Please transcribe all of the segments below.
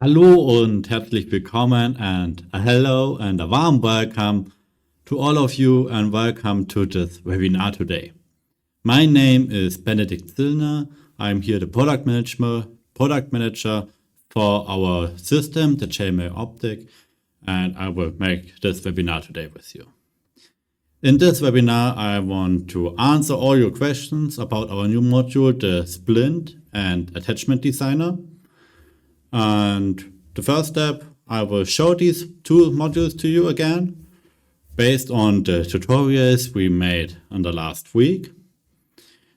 Hallo und herzlich willkommen and a hello and a warm welcome to all of you and welcome to this webinar today. My name is Benedikt Zillner. I'm here the product manager for our system, the JML Optic, and I will make this webinar today with you. In this webinar, I want to answer all your questions about our new module, the Splint and Attachment Designer. And the first step, I will show these two modules to you again, based on the tutorials we made in the last week.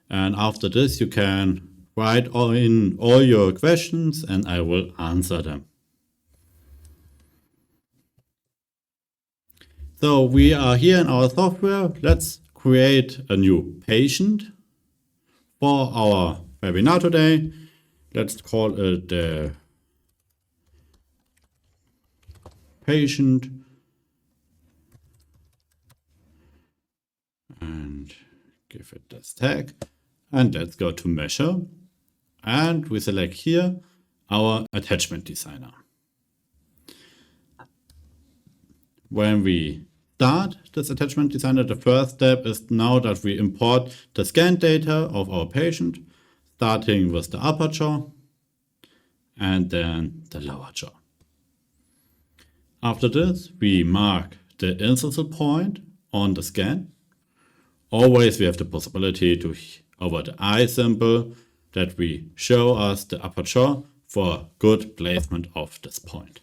And after this, you can write in all your questions and I will answer them. So we are here in our software. Let's create a new patient for our webinar today. Let's call it the patient and give it this tag. And let's go to measure. And we select here our attachment designer. When we start this attachment designer, the first step is now that we import the scan data of our patient, starting with the upper jaw and then the lower jaw. After this, we mark the incisal point on the scan. Always we have the possibility to, over the eye symbol, that we show us the upper jaw for good placement of this point.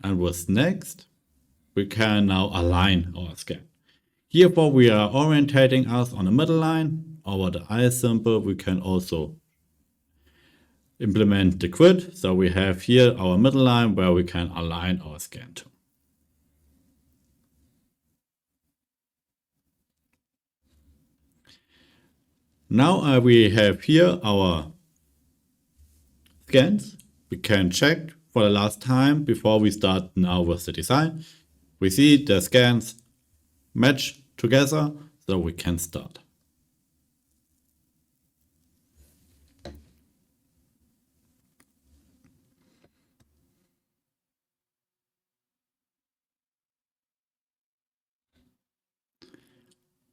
And with next, we can now align our scan. Herefore, we are orientating us on the middle line. Over the eye symbol, we can also implement the grid. So we have here our middle line where we can align our scan to. Now we have here our scans. We can check for the last time before we start now with the design. We see the scans match together, so we can start.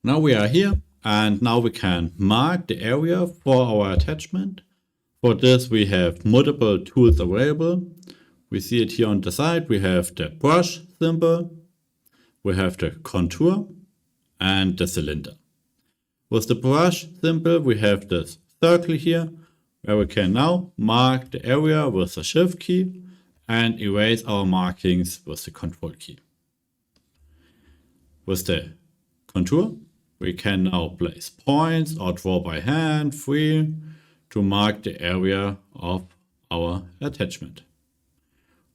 Now we are here and now we can mark the area for our attachment. For this, we have multiple tools available. We see it here on the side. We have the brush symbol, we have the contour and the cylinder. With the brush symbol, we have this circle here where we can now mark the area with the shift key and erase our markings with the control key. With the contour, we can now place points or draw by hand free to mark the area of our attachment.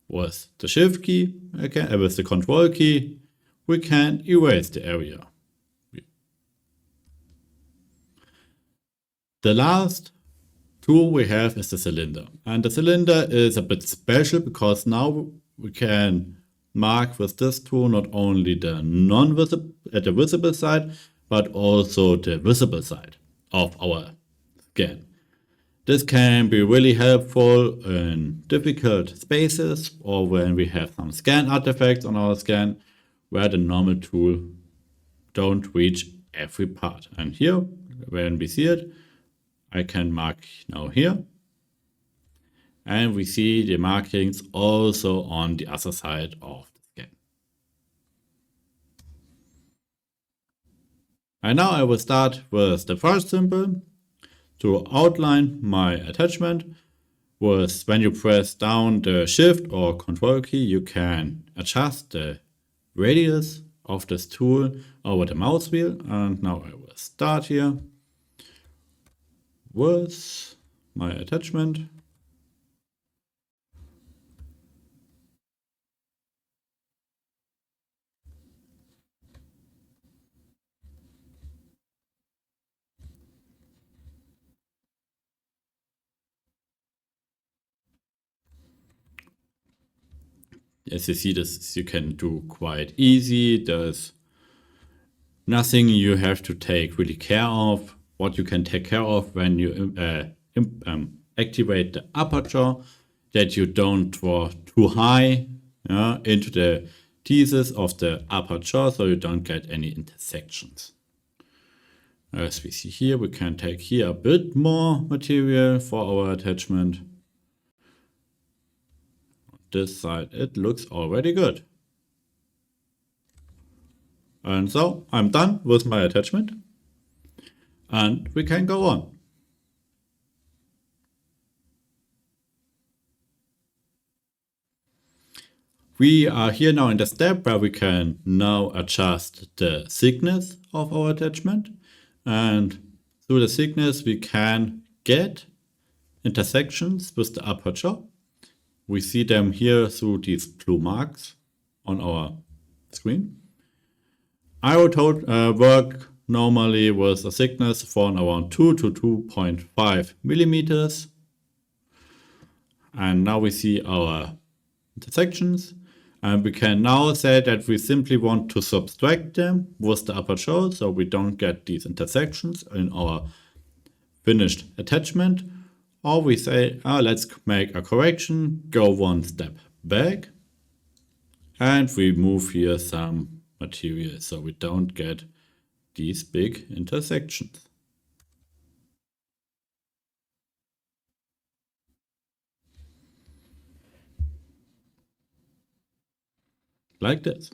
With the shift key, with the control key, we can erase the area. The last tool we have is the cylinder. And the cylinder is a bit special because now we can mark with this tool not only the the visible side, but also the visible side of our scan. This can be really helpful in difficult spaces or when we have some scan artifacts on our scan where the normal tool don't reach every part. And here, when we see it, I can mark now here. And we see the markings also on the other side of the scan. And now I will start with the first symbol. To outline my attachment, when you press down the shift or control key, you can adjust the radius of this tool over the mouse wheel. And now I will start here with my attachment. As you see, this you can do quite easy. There's nothing you have to take really care of. What you can take care of when you activate the aperture, that you don't draw too high into the teeth of the aperture, so you don't get any intersections. As we see here, we can take here a bit more material for our attachment. On this side, it looks already good. And so I'm done with my attachment, and we can go on. We are here now in the step where we can now adjust the thickness of our attachment, and through the thickness we can get intersections with the aperture. We see them here through these blue marks on our screen. I would work normally with a thickness from around 2 to 2.5 millimeters. And now we see our intersections. And we can now say that we simply want to subtract them with the aperture, so we don't get these intersections in our finished attachment. Or we say, let's make a correction, go one step back, and we move here some material so we don't get these big intersections. Like this.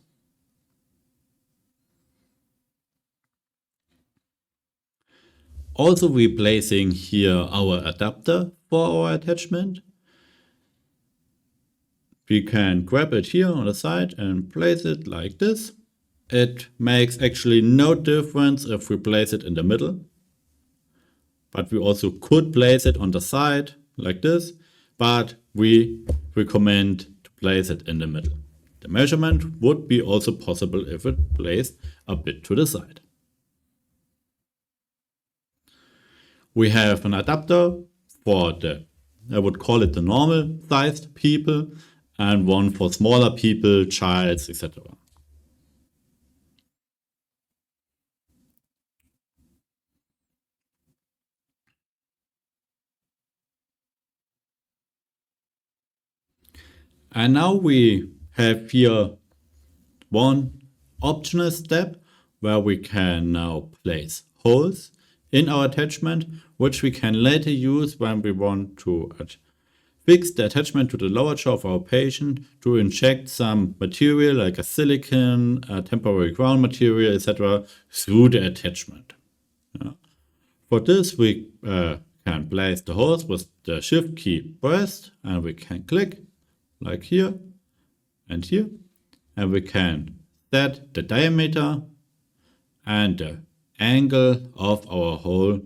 Also, we're placing here our adapter for our attachment. We can grab it here on the side and place it like this. It makes actually no difference if we place it in the middle, but we also could place it on the side like this, but we recommend to place it in the middle. The measurement would be also possible if it placed a bit to the side. We have an adapter for I would call it the normal sized people, and one for smaller people, childs, etc. And now we have here one optional step where we can now place holes in our attachment, which we can later use when we want to fix the attachment to the lower jaw of our patient, to inject some material like a silicone, a temporary crown material, etc. through the attachment. For this we can place the holes with the shift key pressed, and we can click like here and here, and we can set the diameter and the angle of our hole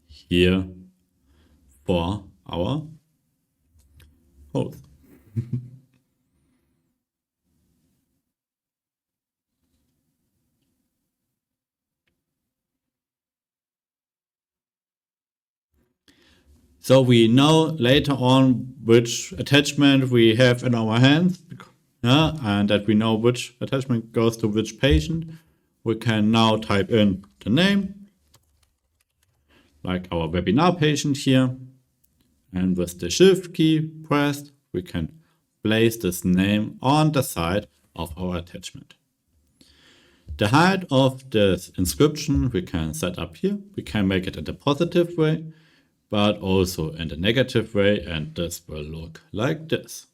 here for our holes. So we know later on which attachment we have in our hands, and that we know which attachment goes to which patient. We can now type in the name, like our webinar patient here, and with the shift key pressed, we can place this name on the side of our attachment. The height of this inscription we can set up here. We can make it in the positive way, but also in the negative way, and this will look like this.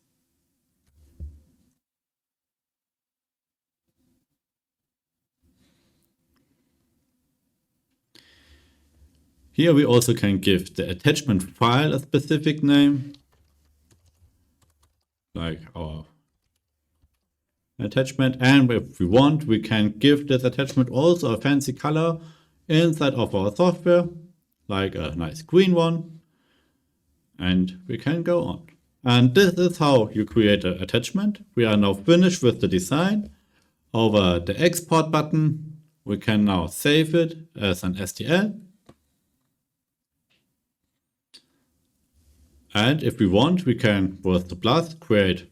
Here we also can give the attachment file a specific name, like our attachment, and if we want, we can give this attachment also a fancy color inside of our software, like a nice green one, and we can go on. And this is how you create an attachment. We are now finished with the design. Over the export button, we can now save it as an STL. And if we want, we can, with the plus, create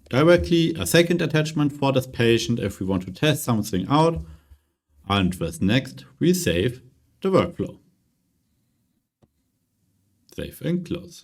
directly a second attachment for this patient if we want to test something out. And with next, we save the workflow. Save and close.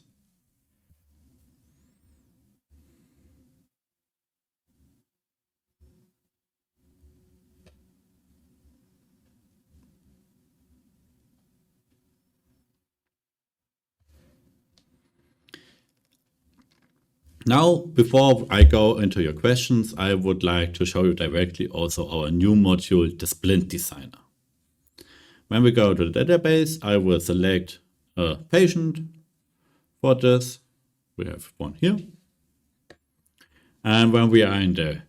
Now, before I go into your questions, I would like to show you directly also our new module, the Splint Designer. When we go to the database, I will select a patient for this. We have one here. And when we are in the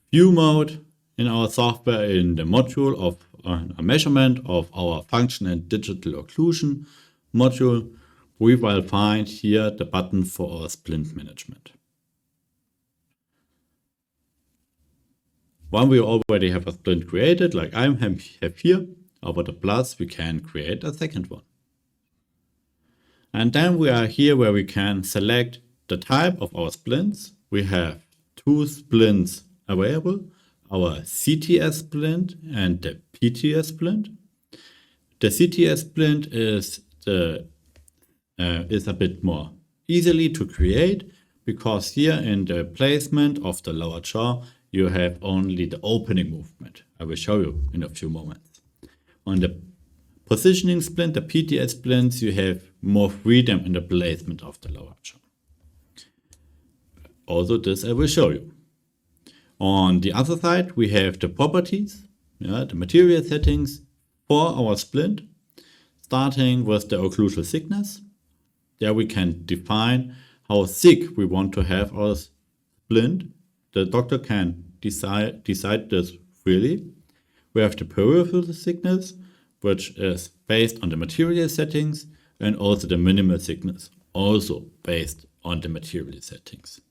view mode in our software, in the module of a measurement of our function and digital occlusion module, we will find here the button for our splint management. When we already have a splint created, like I have here, over the plus, we can create a second one. And then we are here where we can select the type of our splints. We have two splints available, our CTS splint and the PTS splint. The CTS splint is a bit more easily to create, because here in the placement of the lower jaw, you have only the opening movement. I will show you in a few moments. On the positioning splint, the PTS splints, you have more freedom in the placement of the lower jaw. Also, this I will show you. On the other side, we have the properties, the material settings for our splint, starting with the occlusal thickness. There we can define how thick we want to have our splint. The doctor can decide this freely. We have the peripheral thickness, which is based on the material settings, and also the minimal thickness, also based on the material settings.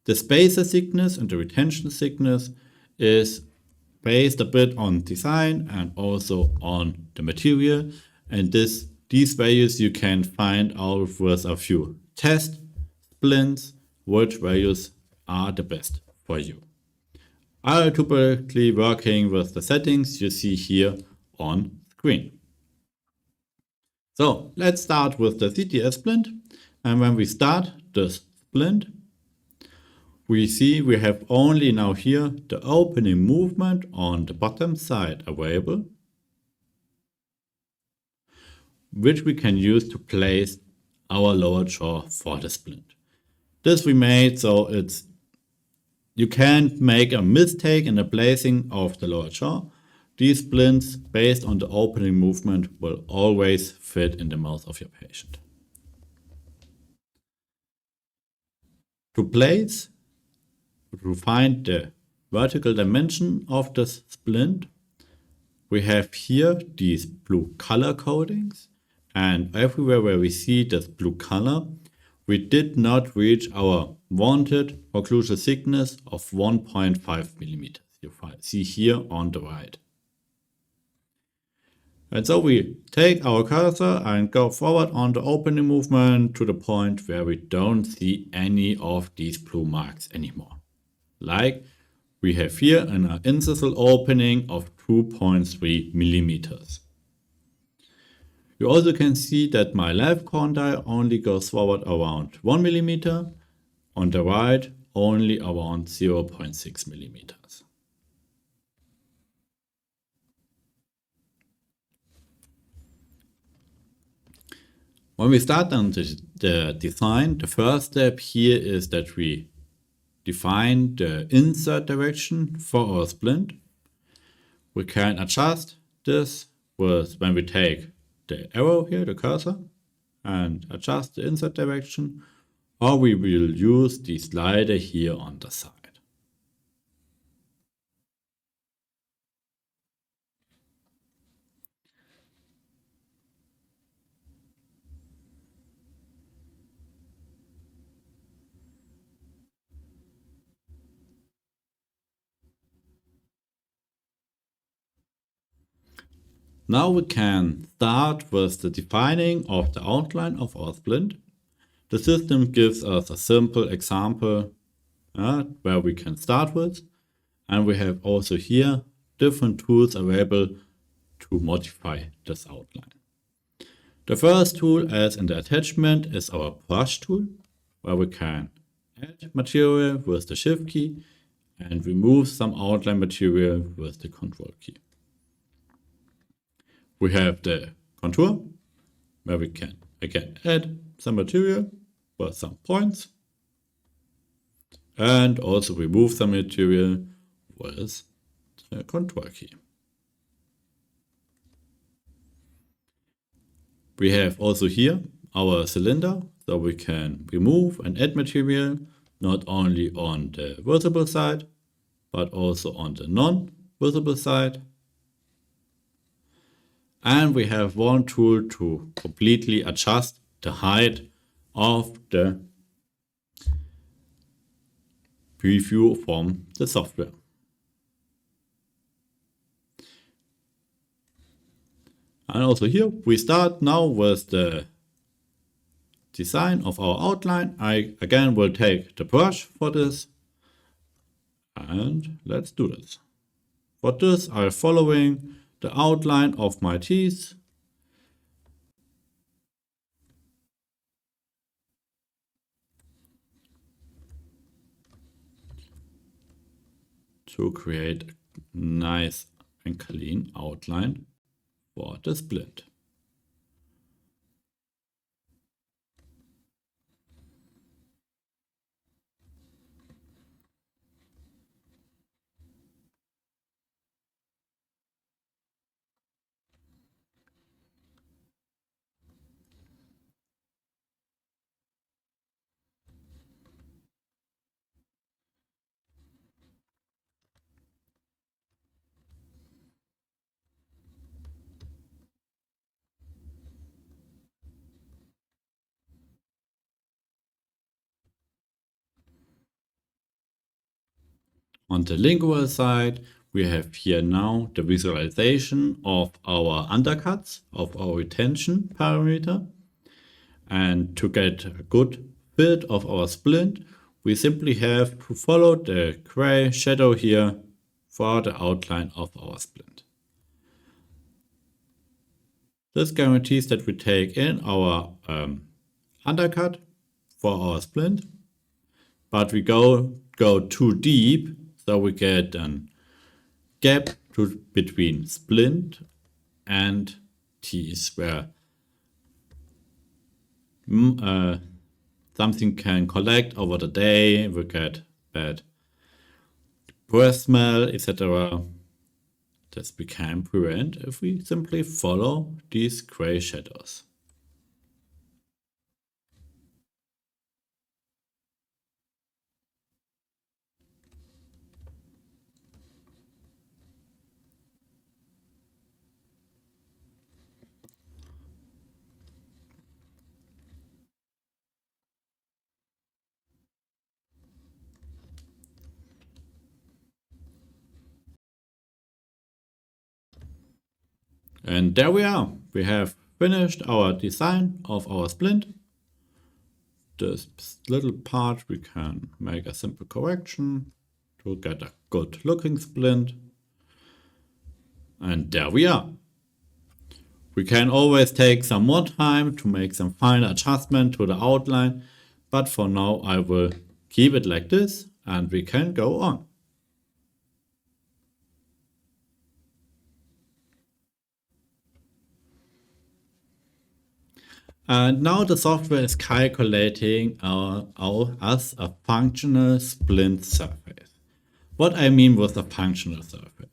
The spacer thickness and the retention thickness is based a bit on design and also on the material, and these values you can find out with a few test splints, which values are the best for you. I am typically working with the settings you see here on screen. So let's start with the CTS splint, and when we start the splint, we see we have only now here the opening movement on the bottom side available, which we can use to place our lower jaw for the splint. This we made so you can't make a mistake in the placing of the lower jaw. These splints, based on the opening movement, will always fit in the mouth of your patient. To find the vertical dimension of the splint, we have here these blue color codings, and everywhere where we see this blue color, we did not reach our wanted occlusal thickness of 1.5 millimeters. You see here on the right. And so we take our cursor and go forward on the opening movement to the point where we don't see any of these blue marks anymore. Like we have here an incisal opening of 2.3 millimeters. You also can see that my left condyle only goes forward around 1 millimeter, on the right only around 0.6 millimeters. When we start on the design, the first step here is that we define the insert direction for our splint. We can adjust this when we take the arrow here, the cursor, and adjust the insert direction, or we will use the slider here on the side. Now we can start with the defining of the outline of our splint. The system gives us a simple example where we can start with, and we have also here different tools available to modify this outline. The first tool, as in the attachment, is our brush tool, where we can add material with the shift key and remove some outline material with the control key. We have the contour, where we can again add some material with some points. and also remove some material with the control key. We have also here our cylinder, so we can remove and add material not only on the visible side, but also on the non-visible side. And we have one tool to completely adjust the height of the preview from the software. And also here we start now with the design of our outline. I again will take the brush for this, and let's do this. For this I'm following the outline of my teeth. To create a nice and clean outline for the splint. On the lingual side, we have here now the visualization of our undercuts, of our retention parameter. And to get a good fit of our splint, we simply have to follow the gray shadow here for the outline of our splint. This guarantees that we take in our undercut for our splint, but we go too deep, so we get a gap between splint and teeth where something can collect over the day, we get bad breath smell, etc. This we can prevent if we simply follow these gray shadows. And there we are. We have finished our design of our splint. This little part we can make a simple correction to get a good looking splint. And there we are. We can always take some more time to make some final adjustment to the outline, but for now I will keep it like this and we can go on. And now the software is calculating us a functional splint surface. What I mean with a functional surface.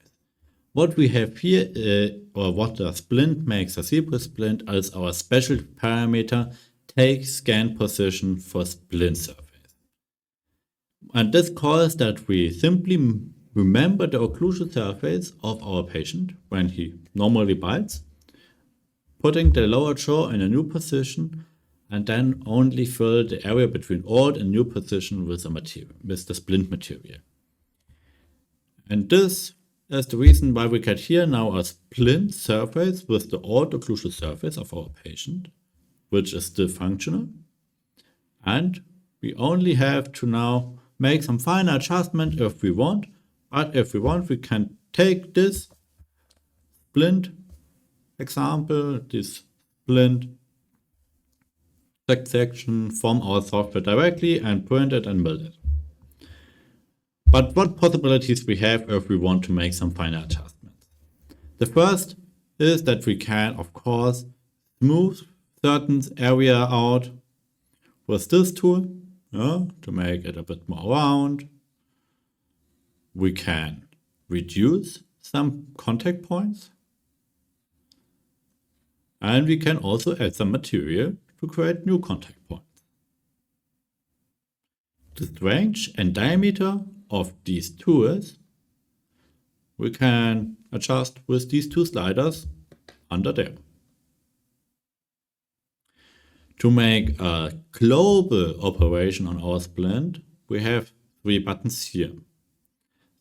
What we have here, or what the splint makes a zebra splint, is our special parameter take scan position for splint surface. And this calls that we simply remember the occlusal surface of our patient when he normally bites, putting the lower jaw in a new position, and then only fill the area between old and new position with the splint material. And this is the reason why we get here now a splint surface with the old occlusal surface of our patient, which is still functional. And we only have to now make some final adjustment if we want, but if we want, we can take this splint example, this splint section from our software directly and print it and build it. But what possibilities we have if we want to make some final adjustments? The first is that we can, of course, smooth certain area out with this tool. to make it a bit more round. We can reduce some contact points. And we can also add some material to create new contact points. The strength and diameter of these tools we can adjust with these two sliders under there. To make a global operation on our splint, we have 3 buttons here.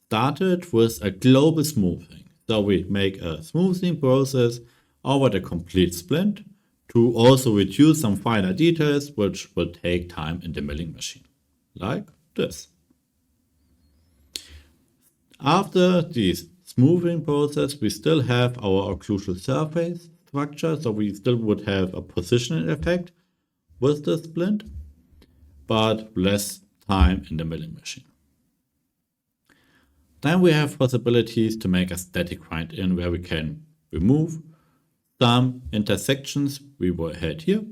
Started with a global smoothing. So we make a smoothing process over the complete splint to also reduce some finer details which will take time in the milling machine, like this. After this smoothing process, we still have our occlusal surface structure, so we still would have a positioning effect with the splint, but less time in the milling machine. Then we have possibilities to make a static grind in where we can remove some intersections we had here.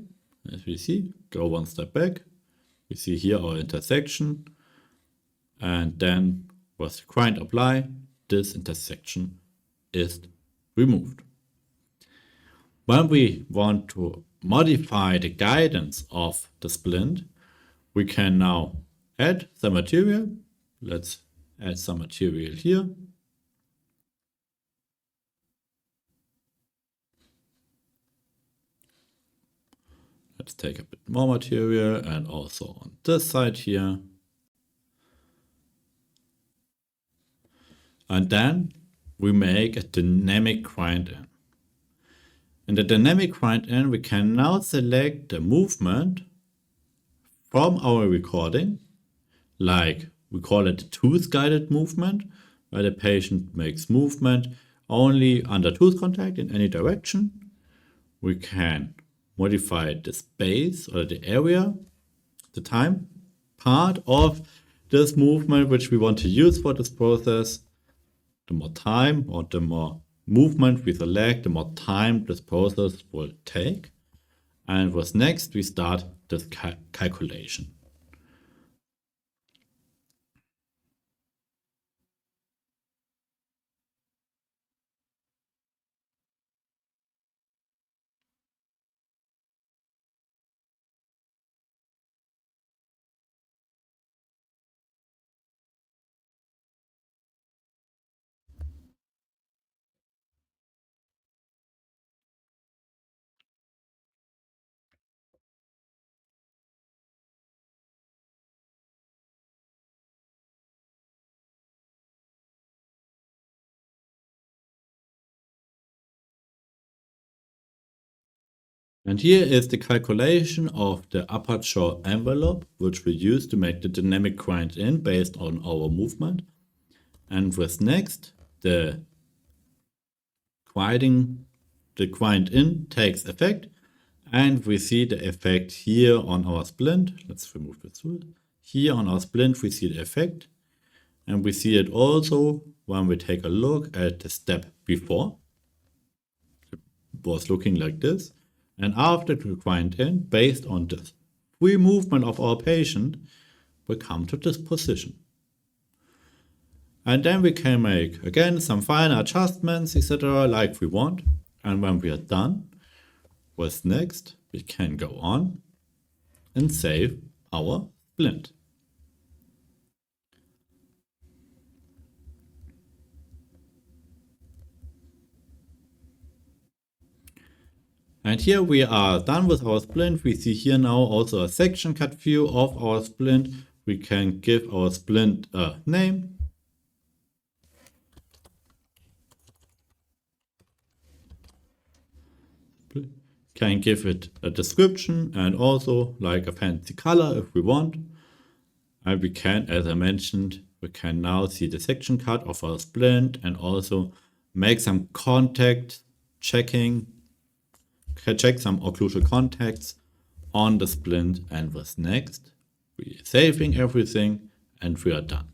As we see, go one step back. We see here our intersection, and then with the grind apply, this intersection is removed. When we want to modify the guidance of the splint, we can now add some material. Let's add some material here. Let's take a bit more material and also on this side here. And then we make a dynamic grind in. In the dynamic grind in, we can now select the movement from our recording, like we call it tooth guided movement, where the patient makes movement only under tooth contact in any direction. We can modify the space or the area, the time part of this movement which we want to use for this process. The more time or the more movement we select, the more time this process will take. And what's next, we start this calculation. And here is the calculation of the aperture envelope, which we use to make the dynamic grind in based on our movement. And with next, the grind in takes effect. And we see the effect here on our splint. Let's remove the tool. Here on our splint, we see the effect. And we see it also when we take a look at the step before. It was looking like this. And after the grind in, based on this free movement of our patient, we come to this position. And then we can make, again, some finer adjustments, etc. like we want. And when we are done, what's next? We can go on and save our splint. And here we are done with our splint. We see here now also a section cut view of our splint. We can give our splint a name. Can give it a description and also like a fancy color if we want. And we can, as I mentioned, we can now see the section cut of our splint and also make some contact checking. Check some occlusal contacts on the splint, and what's next? We're saving everything and we are done.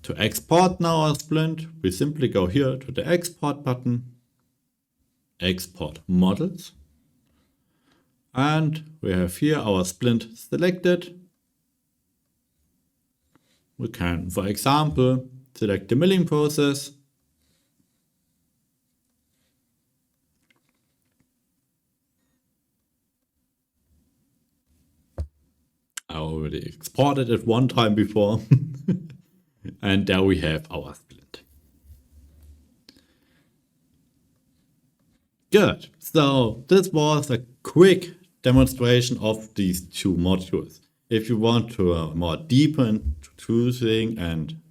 To export now our splint, we simply go here to the export button, export models, And we have here our splint selected. We can, for example, select the milling process. I already exported it one time before. And there we have our splint. Good. So this was a quick demonstration of these two modules. If you want to more deeper into choosing and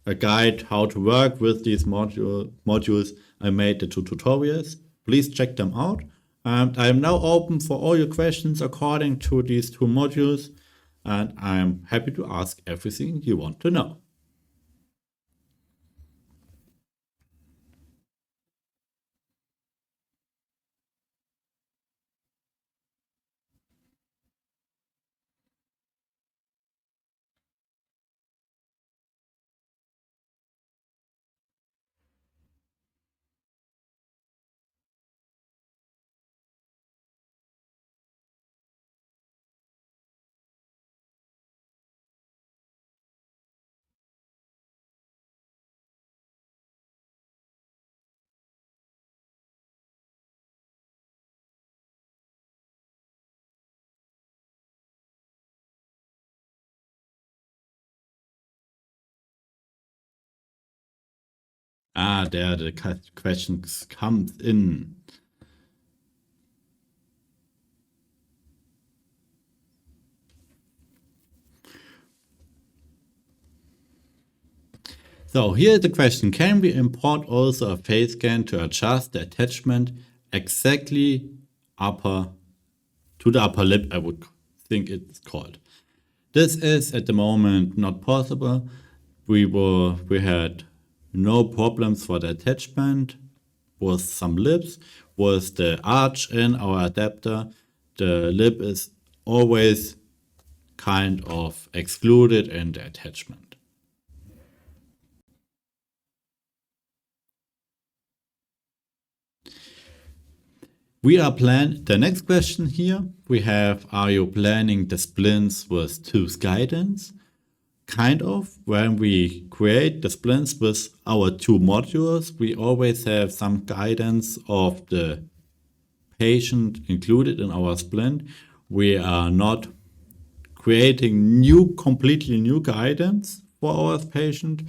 a guide how to work with these modules, I made the two tutorials. Please check them out. And I am now open for all your questions according to these two modules. And I'm happy to ask everything you want to know. There the questions comes in. So here's the question. Can we import also a face scan to adjust the attachment exactly to the upper lip, I would think it's called. This is at the moment not possible. We had no problems for the attachment with some lips. With the arch in our adapter, the lip is always kind of excluded in the attachment. We are the next question here. We have, are you planning the splints with tooth guidance? Kind of. When we create the splints with our two modules, we always have some guidance of the patient included in our splint. We are not creating completely new guidance for our patient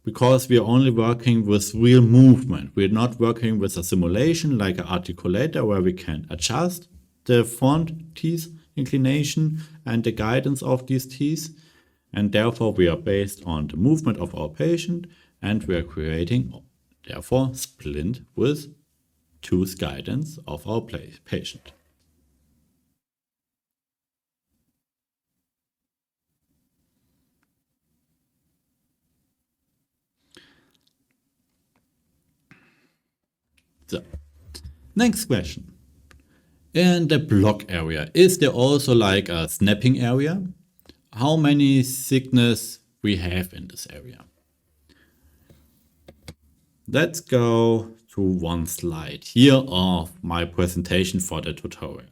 because we are only working with real movement. We're not working with a simulation like an articulator where we can adjust the front teeth inclination and the guidance of these teeth. And therefore we are based on the movement of our patient, and we are creating, therefore, splint with tooth guidance of our patient. So, next question. In the block area, is there also like a snapping area? How many thickness we have in this area? Let's go to one slide here of my presentation for the tutorial.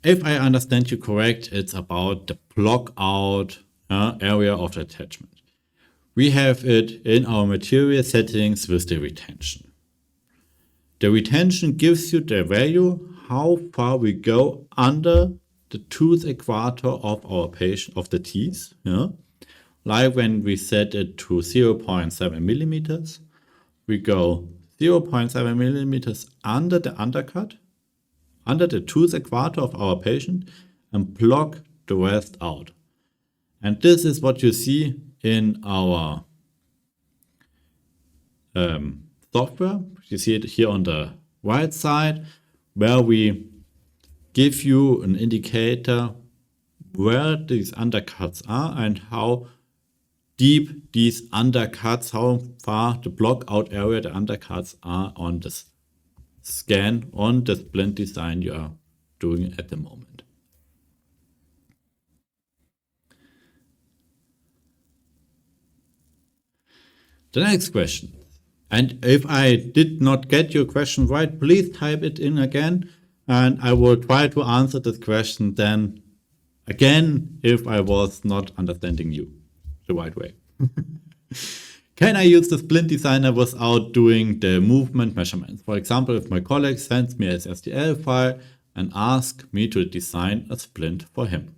If I understand you correct, it's about the block out area of the attachment. We have it in our material settings with the retention. The retention gives you the value how far we go under the tooth equator of our patient, of the teeth. Yeah? Like when we set it to 0.7 millimeters, we go 0.7 millimeters under the undercut, under the tooth equator of our patient, and block the rest out. And this is what you see in our software. You see it here on the right side, where we give you an indicator where these undercuts are and how deep these undercuts, how far the block out area the undercuts are on this scan on the splint design you are doing at the moment. The next question. And if I did not get your question right, please type it in again, and I will try to answer this question then again if I was not understanding you the right way. Can I use the Splint Designer without doing the movement measurements? For example, if my colleague sends me a STL file and asks me to design a splint for him.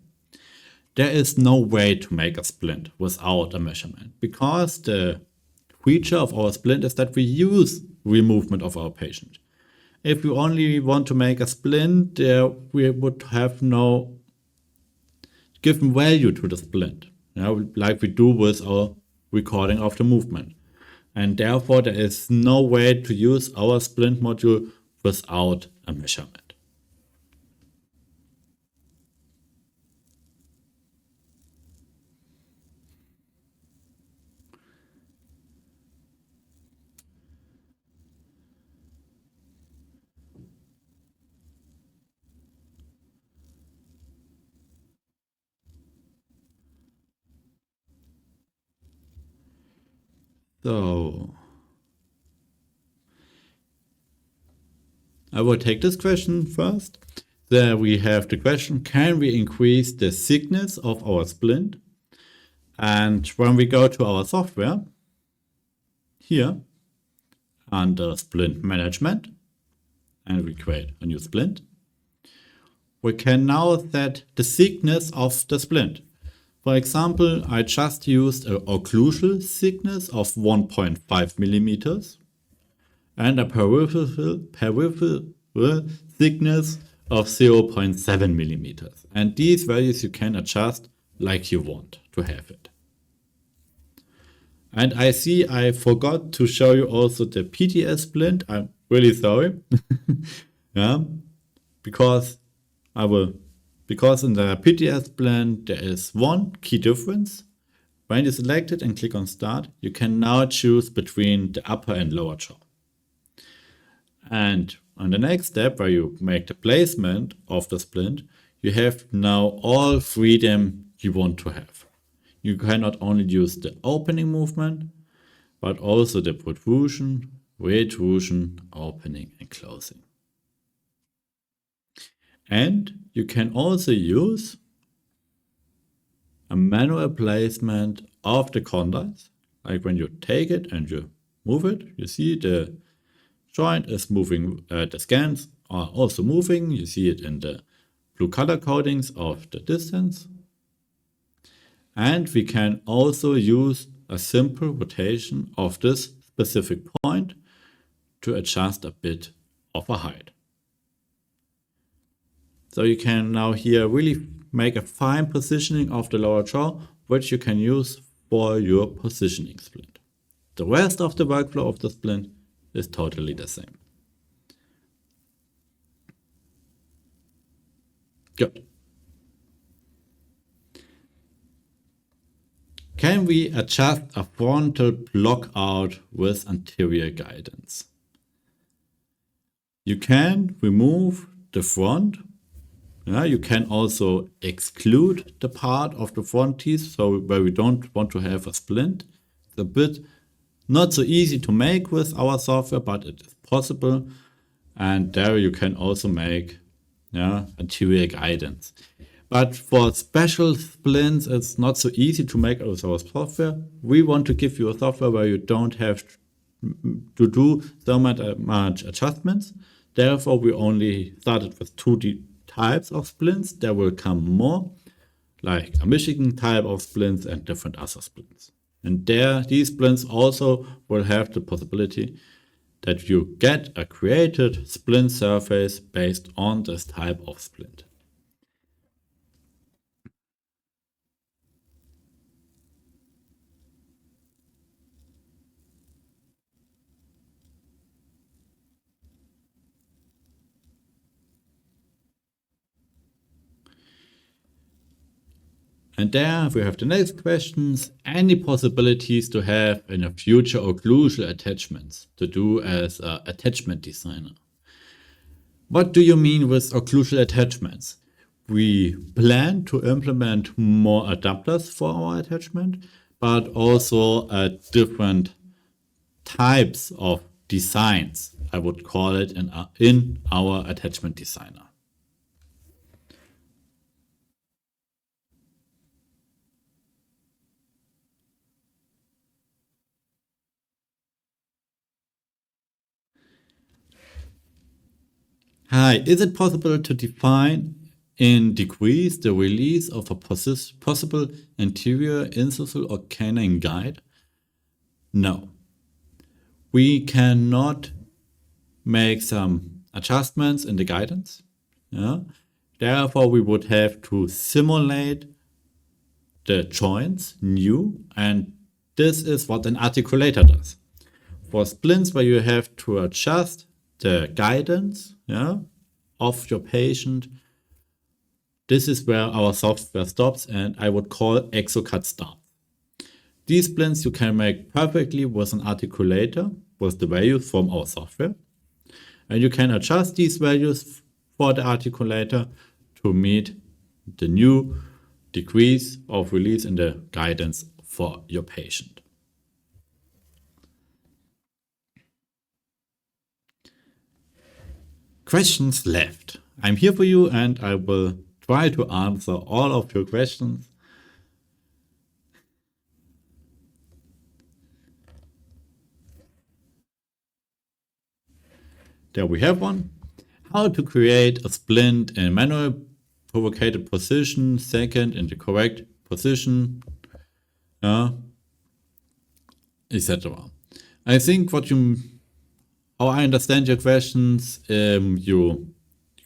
There is no way to make a splint without a measurement, because the feature of our splint is that we use removement of our patient. If we only want to make a splint, we would have no given value to the splint, like we do with our recording of the movement. And therefore, there is no way to use our splint module without a measurement. So I will take this question first. There we have the question, can we increase the thickness of our splint? And when we go to our software, here under splint management, and we create a new splint, we can now set the thickness of the splint. For example, I just used an occlusal thickness of 1.5 millimeters and a peripheral thickness of 0.7 millimeters. And these values you can adjust like you want to have it. And I see I forgot to show you also the PTS splint. I'm really sorry. Yeah, because in the PTS splint there is one key difference. When you select it and click on Start, you can now choose between the upper and lower jaw. And on the next step, where you make the placement of the splint, you have now all freedom you want to have. You can not only use the opening movement, but also the protrusion, retrusion, opening and closing. And you can also use a manual placement of the condyles. Like when you take it and you move it, you see the joint is moving, the scans are also moving. You see it in the blue color codings of the distance. And we can also use a simple rotation of this specific point to adjust a bit of a height. So you can now here really make a fine positioning of the lower jaw, which you can use for your positioning splint. The rest of the workflow of the splint is totally the same. Good. Can we adjust a frontal block out with anterior guidance? You can remove the front. You can also exclude the part of the front teeth, so where we don't want to have a splint. It's a bit not so easy to make with our software, but it is possible. And there you can also make anterior guidance. But for special splints, it's not so easy to make with our software. We want to give you a software where you don't have to do so much adjustments. Therefore, we only started with 2D types of splints. There will come more, like a Michigan type of splints and different other splints. And these splints also will have the possibility that you get a created splint surface based on this type of splint. And there we have the next questions. Any possibilities to have in a future occlusal attachments to do as an attachment designer? What do you mean with occlusal attachments? We plan to implement more adapters for our attachment, but also a different types of designs, I would call it, in our attachment designer. Hi, is it possible to define in degrees the release of a possible anterior incisional or canine guide? No. We cannot make some adjustments in the guidance. Yeah? Therefore, we would have to simulate the joints new, and this is what an articulator does. For splints where you have to adjust the guidance, yeah, of your patient, this is where our software stops, and I would call Exocad start. These splints you can make perfectly with an articulator with the values from our software. And you can adjust these values for the articulator to meet the new degrees of release in the guidance for your patient. Questions left. I'm here for you and I will try to answer all of your questions. There we have one. How to create a splint in manual provocated position, second in the correct position, etc. I think how I understand your questions, you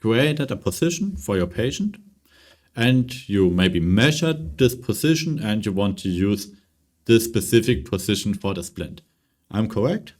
created a position for your patient and you maybe measured this position and you want to use this specific position for the splint. I'm correct?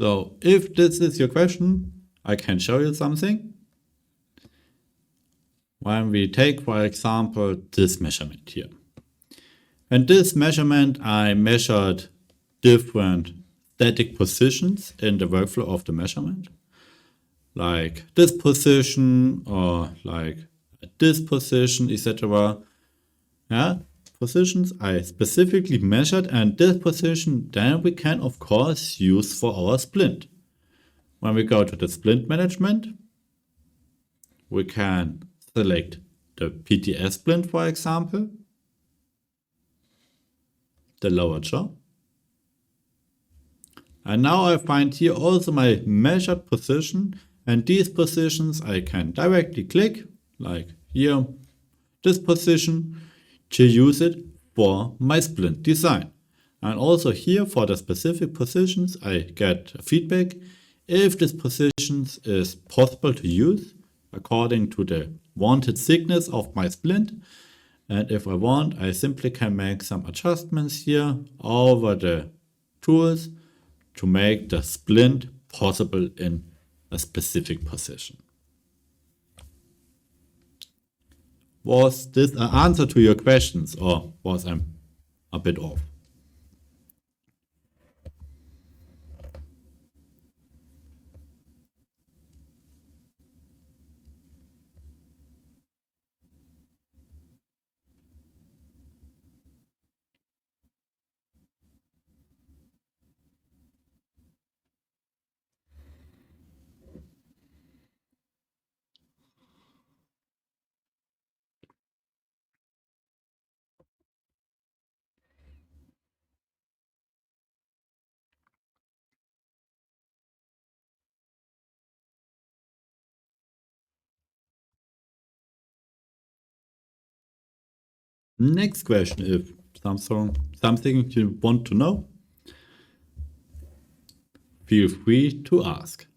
So if this is your question, I can show you something. When we take, for example, this measurement here. And this measurement, I measured different static positions in the workflow of the measurement. Like this position or like this position, etc. Yeah, positions I specifically measured, and this position then we can of course use for our splint. When we go to the splint management, we can select the PTS splint, for example, the lower jaw. And now I find here also my measured position, and these positions I can directly click, like here, this position, to use it for my splint design. And also here for the specific positions, I get feedback if this position is possible to use according to the wanted thickness of my splint. And if I want, I simply can make some adjustments here over the tools to make the splint possible in a specific position. Was this an answer to your questions, or was I a bit off? Next question, if something you want to know, feel free to ask.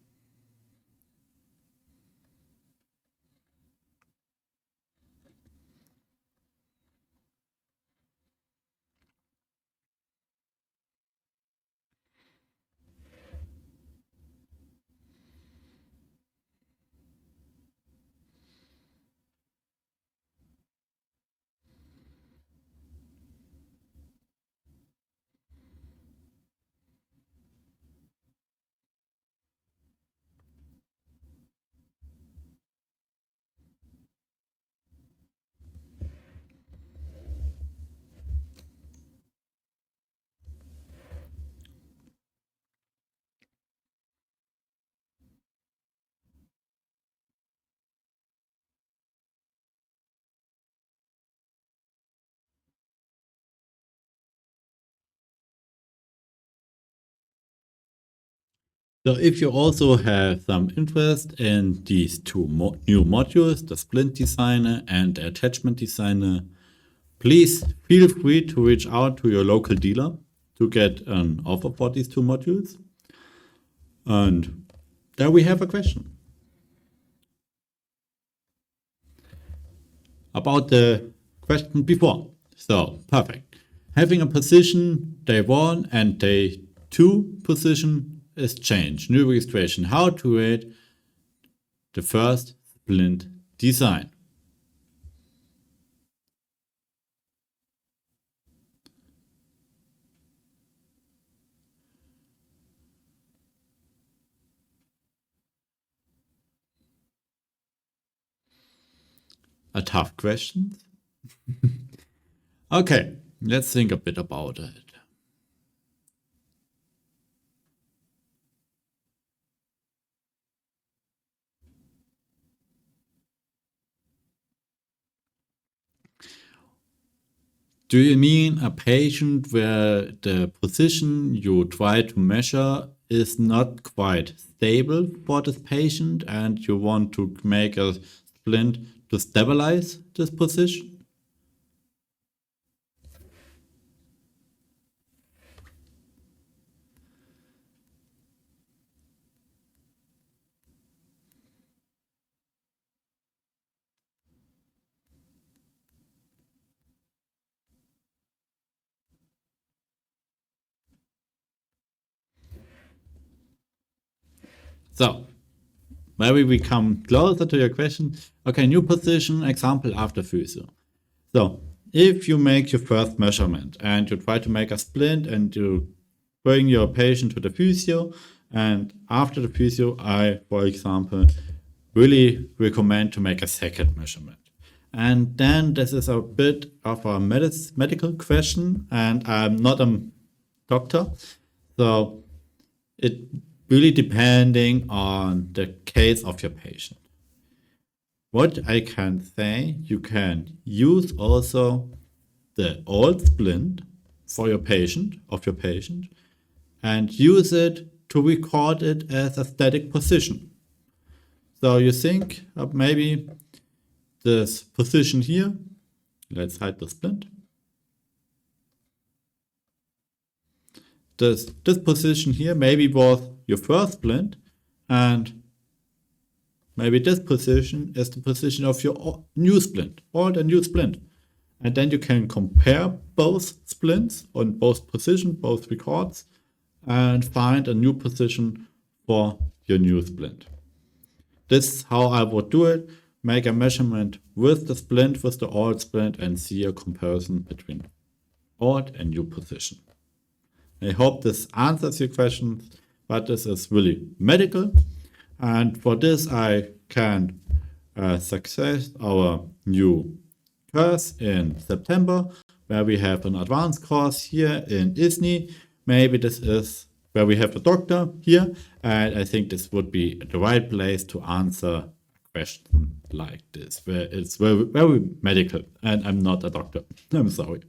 So if you also have some interest in these two new modules, the Splint Designer and the Attachment Designer, please feel free to reach out to your local dealer to get an offer for these two modules. And there we have a question about the question before. So perfect. Having a position day 1 and day 2 position is changed. New registration. How to rate the first Splint design. A tough question. Okay, let's think a bit about it. Do you mean a patient where the position you try to measure is not quite stable for this patient and you want to make a splint to stabilize this position? So, maybe we come closer to your question. Okay, new position, example after physio. So, if you make your first measurement and you try to make a splint and you bring your patient to the physio, and after the physio, I, for example, really recommend to make a second measurement. And then this is a bit of a medical question, and I'm not a doctor, so it really depending on the case of your patient. What I can say, you can use also the old splint for your patient, and use it to record it as a static position. So you think of maybe this position here. Let's hide the splint. This position here maybe was your first splint, and maybe this position is the position of your new splint or the new splint. And then you can compare both splints on both positions, both records, and find a new position for your new splint. This is how I would do it. Make a measurement with the splint, with the old splint, and see a comparison between old and new position. I hope this answers your question, but this is really medical. And for this, I can success our new course in September, where we have an advanced course here in ISNI. Maybe this is where we have a doctor here, and I think this would be the right place to answer a question like this, where it's very, very medical, and I'm not a doctor. I'm sorry.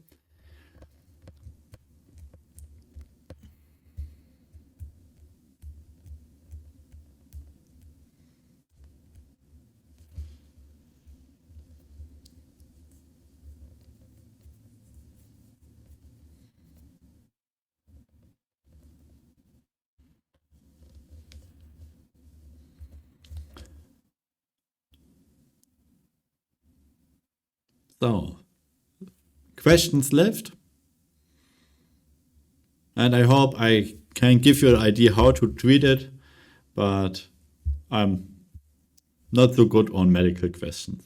So, questions left? And I hope I can give you an idea how to treat it, but I'm not so good on medical questions.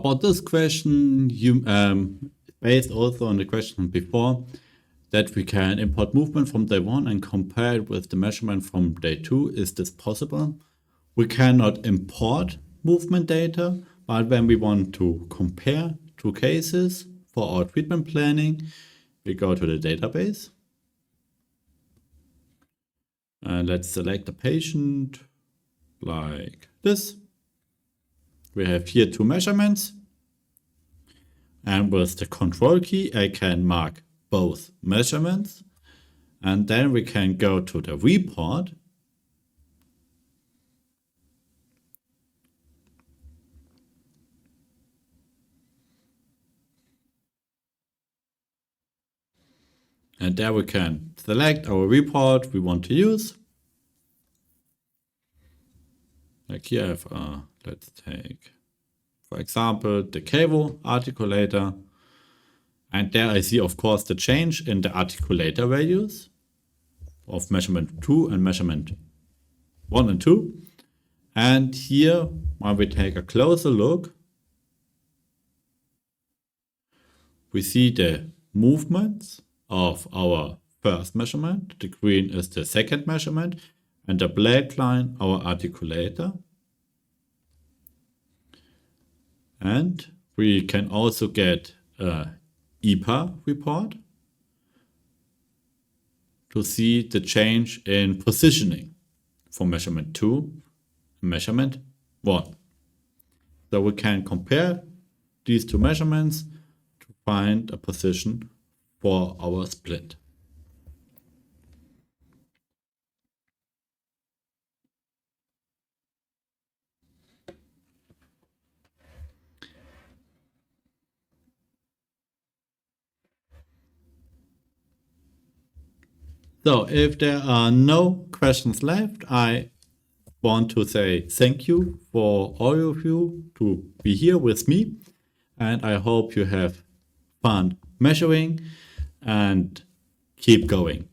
about this question, based also on the question before, that we can import movement from day 1 and compare it with the measurement from day 2. Is this possible? We cannot import movement data, but when we want to compare 2 cases for our treatment planning, we go to the database. And let's select a patient like this. We have here 2 measurements. And with the control key, I can mark both measurements. And then we can go to the report. And there we can select our report we want to use. Like here I have, let's take, for example, the Cavo articulator. And there I see, of course, the change in the articulator values of measurement 2 and measurement 1 and 2. And here, when we take a closer look, we see the movements of our first measurement. The green is the second measurement, and the black line our articulator. And we can also get a EPA report to see the change in positioning for measurement 2 and measurement 1. So we can compare these 2 measurements to find a position for our splint. So if there are no questions left, I want to say thank you for all of you to be here with me. And I hope you have fun measuring and keep going.